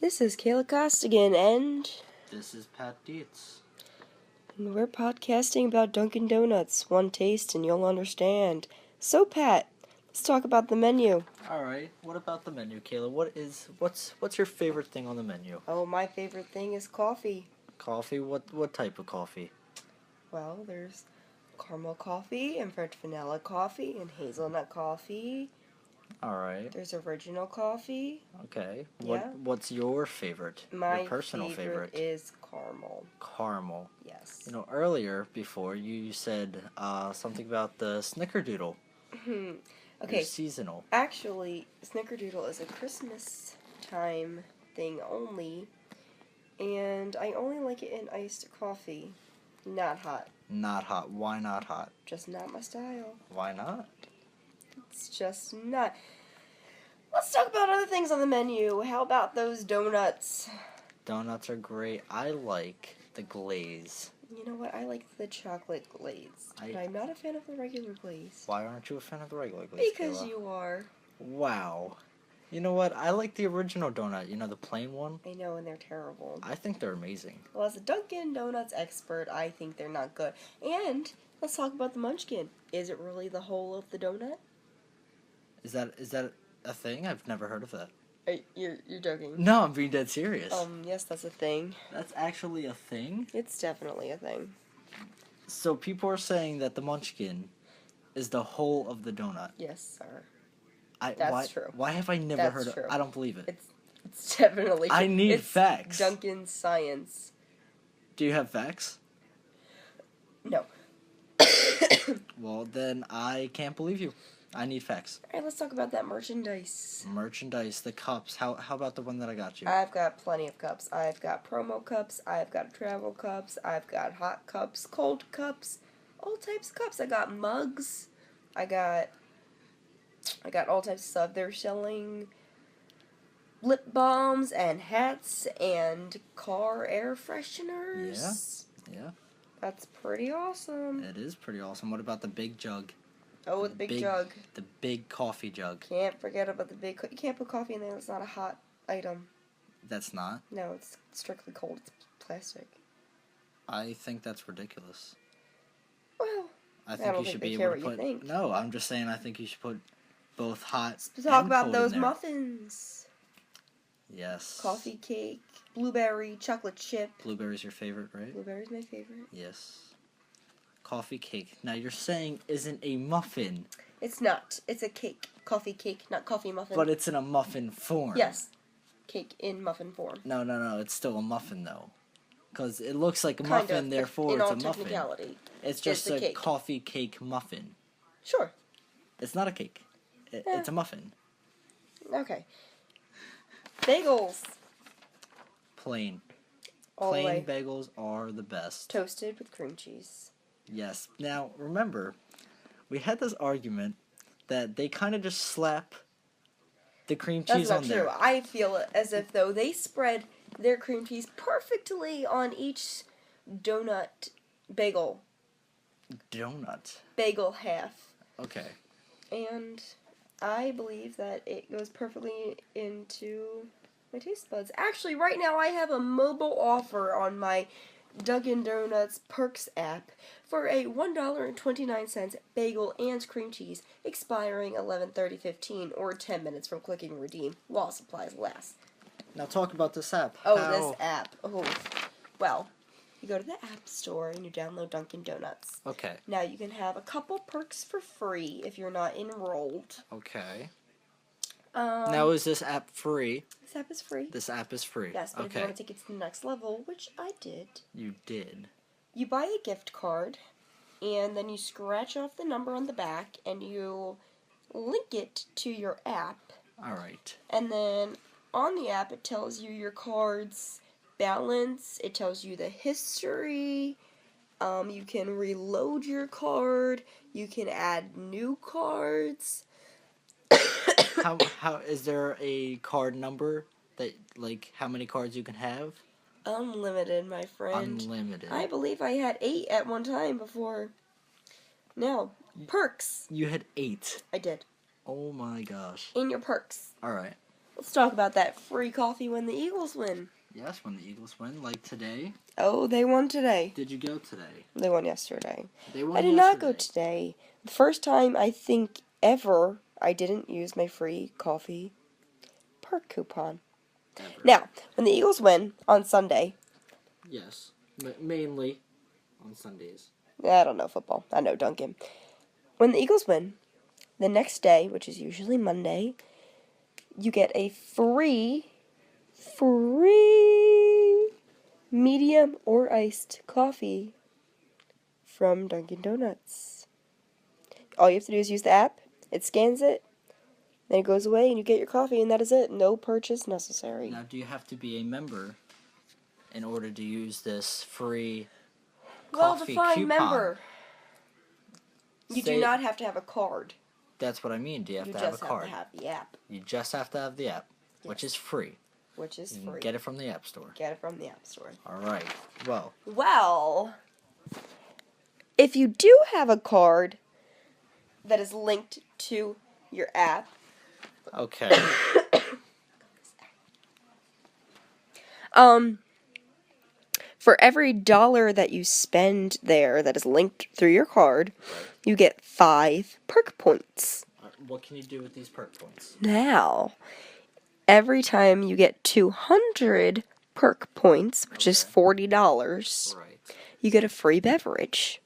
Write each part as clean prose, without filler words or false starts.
This is Kayla Costigan and This is Pat Deitz. we're podcasting about Dunkin Donuts. One taste and you'll understand. So Pat, let's talk about the menu. All right. What about the menu, Kayla? What's your favorite thing on the menu? Oh, my favorite thing is coffee. Coffee? What type of coffee? Well, there's caramel coffee and French vanilla coffee and hazelnut coffee. All right. There's original coffee. Okay. Yeah. What's your favorite? My your personal favorite is caramel. Caramel. Yes. You know, earlier before you said something about the Snickerdoodle. Okay. It's seasonal. Actually, Snickerdoodle is a Christmas time thing only, and I only like it in iced coffee, not hot. Not hot. Why not hot? Just not my style. Why not? It's just not. Let's talk about other things on the menu. How about those donuts? Donuts are great. I like the glaze. You know what? I like the chocolate glaze, but I'm not a fan of the regular glaze. Why aren't you a fan of the regular glaze, Because Kayla? you are. Wow. You know what? I like the original donut. You know, the plain one? I know, and they're terrible. I think they're amazing. Well, as a Dunkin Donuts expert, I think they're not good. And let's talk about the Munchkin. Is it really the whole of the donut? Is that a thing? I've never heard of that. You're joking. No, I'm being dead serious. Yes, that's a thing. That's actually a thing? It's definitely a thing. So people are saying that the Munchkin is the whole of the donut. Yes, sir. That's true. Why have I never That's heard of true. I don't believe it. It's definitely true. I need it's facts. Dunkin' science. Do you have facts? No. Well, then I can't believe you. I need facts. Alright, let's talk about that merchandise. Merchandise, the cups. How about the one that I got you? I've got plenty of cups. I've got promo cups. I've got travel cups. I've got hot cups, cold cups, all types of cups. I got mugs. I got all types of stuff. They're selling lip balms and hats and car air fresheners. Yeah. That's pretty awesome. It is pretty awesome. What about the big jug? Oh, the big jug. The big coffee jug. Can't forget about the big... You can't put coffee in there. It's not a hot item. That's not? No, it's strictly cold. It's plastic. I think that's ridiculous. Well, I think you should be able to put... No, I'm just saying I think you should put both hot Let's talk and about cold those in there. muffins. Yes. Coffee cake, blueberry, chocolate chip. Blueberry's your favorite, right? Blueberry's my favorite. Yes. Coffee cake. Now you're saying isn't a muffin. It's not. It's a cake. Coffee cake, not coffee muffin. But it's in a muffin form. Yes. Cake in muffin form. No. It's still a muffin, though. Because it looks like a Kind muffin, of, therefore in it's all a muffin. technicality. It's just a a cake. coffee cake muffin. Sure. It's not a cake. It's a muffin. Okay. Bagels. Plain. All the way. Plain bagels are the best. Toasted with cream cheese. Yes. Now, remember, we had this argument that they kind of just slap the cream cheese That's on not there. true. I feel as if, though, they spread their cream cheese perfectly on each donut bagel. Donut. Bagel half. Okay. And I believe that it goes perfectly into my taste buds. Actually, right now I have a mobile offer on my Dunkin Donuts Perks app for a $1.29 bagel and cream cheese, expiring 11/30/15 or 10 minutes from clicking redeem while supplies last. Now talk about this app. This app. Oh, well, you go to the app store and you download Dunkin Donuts. Okay. Now you can have a couple perks for free if you're not enrolled. Okay. Now is this app free? This app is free. This app is free. Yes, but okay. if you want to take it to the next level, which I did. You did. You buy a gift card, and then you scratch off the number on the back, and you link it to your app. All right. And then on the app, it tells you your card's balance. It tells you the history. You can reload your card. You can add new cards. How is there a card number that, like, how many cards you can have? Unlimited, my friend. Unlimited. I believe I had 8 at one time before. Now, perks. You had 8. I did. Oh my gosh. In your perks. All right. Let's talk about that free coffee when the Eagles win. Yes, when the Eagles win, like today. Oh, they won today. Did you go today? They won yesterday. They won I did not go today. The first time, I think, ever, I didn't use my free coffee perk coupon. Ever. Now, when the Eagles win on Sunday. Yes, mainly on Sundays. I don't know football. I know Dunkin. When the Eagles win, the next day, which is usually Monday, you get a free medium or iced coffee from Dunkin Donuts. All you have to do is use the app. It scans it. Then it goes away and you get your coffee and that is it. No purchase necessary. Now, do you have to be a member in order to use this free coffee coupon? Member. You do not have to have a card. That's what I mean. Do you have to have a card? You just have to have the app. You just have to have the app, which is free. You can get it from the App Store. Get it from the App Store. All right. Well, if you do have a card that is linked to your app. Okay. For every $1 that you spend there that is linked through your card, you get 5 perk points. What can you do with these perk points? Now, every time you get 200 perk points, which is $40, you get a free beverage.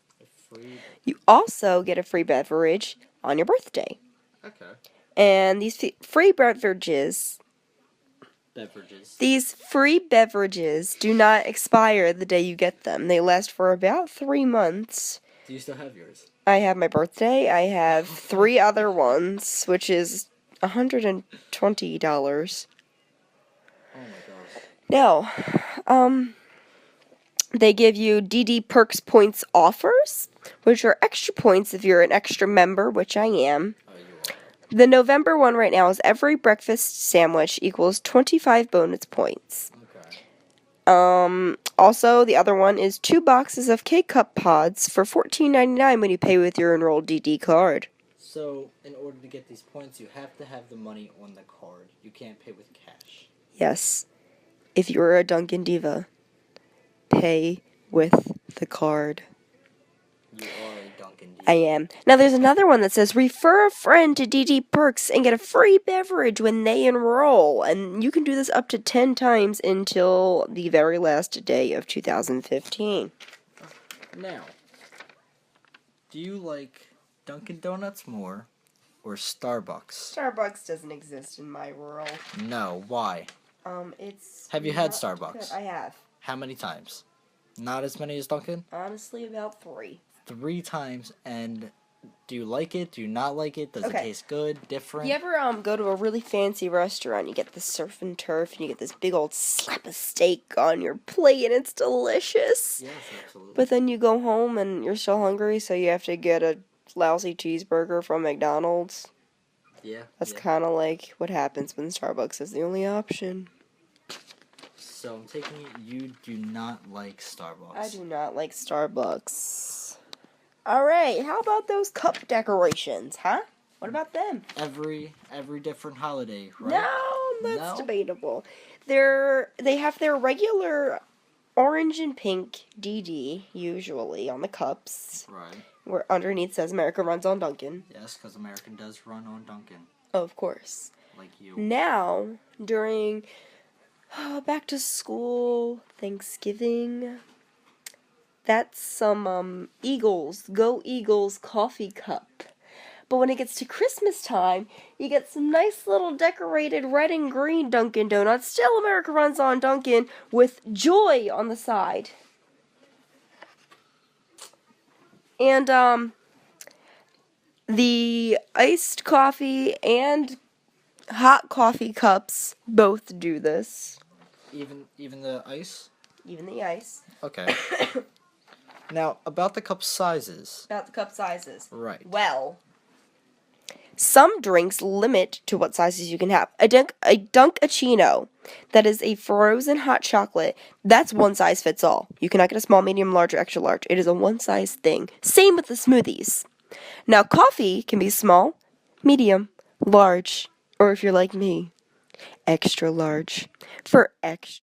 You also get a free beverage on your birthday. Okay. And these free beverages... These free beverages do not expire the day you get them. They last for about 3 months. Do you still have yours? I have my birthday. I have 3 other ones, which is $120. Oh my gosh. Now, they give you DD Perks points offers, which are extra points if you're an extra member, which I am. The November one right now is every breakfast sandwich equals 25 bonus points. Okay. Also, the other one is 2 boxes of K-Cup pods for $14.99 when you pay with your enrolled DD card. So, in order to get these points, you have to have the money on the card. You can't pay with cash. Yes. If you're a Dunkin' Diva, pay with the card. You are a Dunkin' Diva. I am. Now, there's another one that says, refer a friend to DD Perks and get a free beverage when they enroll. And you can do this up to 10 times until the very last day of 2015. Now, do you like Dunkin' Donuts more or Starbucks? Starbucks doesn't exist in my world. No, why? It's... Have you had Starbucks? Good. I have. How many times? Not as many as Dunkin'? Honestly, about 3. 3 times, and do you like it? Do you not like it? Does it taste good? Different? You ever go to a really fancy restaurant, you get the surf and turf, and you get this big old slab of steak on your plate, and it's delicious? Yes, absolutely. But then you go home, and you're still hungry, so you have to get a lousy cheeseburger from McDonald's. Yeah. That's kind of like what happens when Starbucks is the only option. So I'm taking it you do not like Starbucks. I do not like Starbucks. Alright, how about those cup decorations, huh? What about them? Every different holiday, right? No, that's debatable. They have their regular orange and pink DD, usually, on the cups. Right. Where underneath says America runs on Dunkin'. Yes, because American does run on Dunkin'. Of course. Like you. Now, during back to school, Thanksgiving, that's some Eagles, Go Eagles coffee cup. But when it gets to Christmas time, you get some nice little decorated red and green Dunkin' Donuts. Still America runs on Dunkin' with joy on the side. And the iced coffee and hot coffee cups both do this. Even the ice? Even the ice. Okay. Now, about the cup sizes. About the cup sizes. Right. Well, some drinks limit to what sizes you can have. A Dunkachino, that is a frozen hot chocolate, that's one size fits all. You cannot get a small, medium, large, or extra large. It is a one-size thing. Same with the smoothies. Now, coffee can be small, medium, large, or if you're like me, extra large for extra.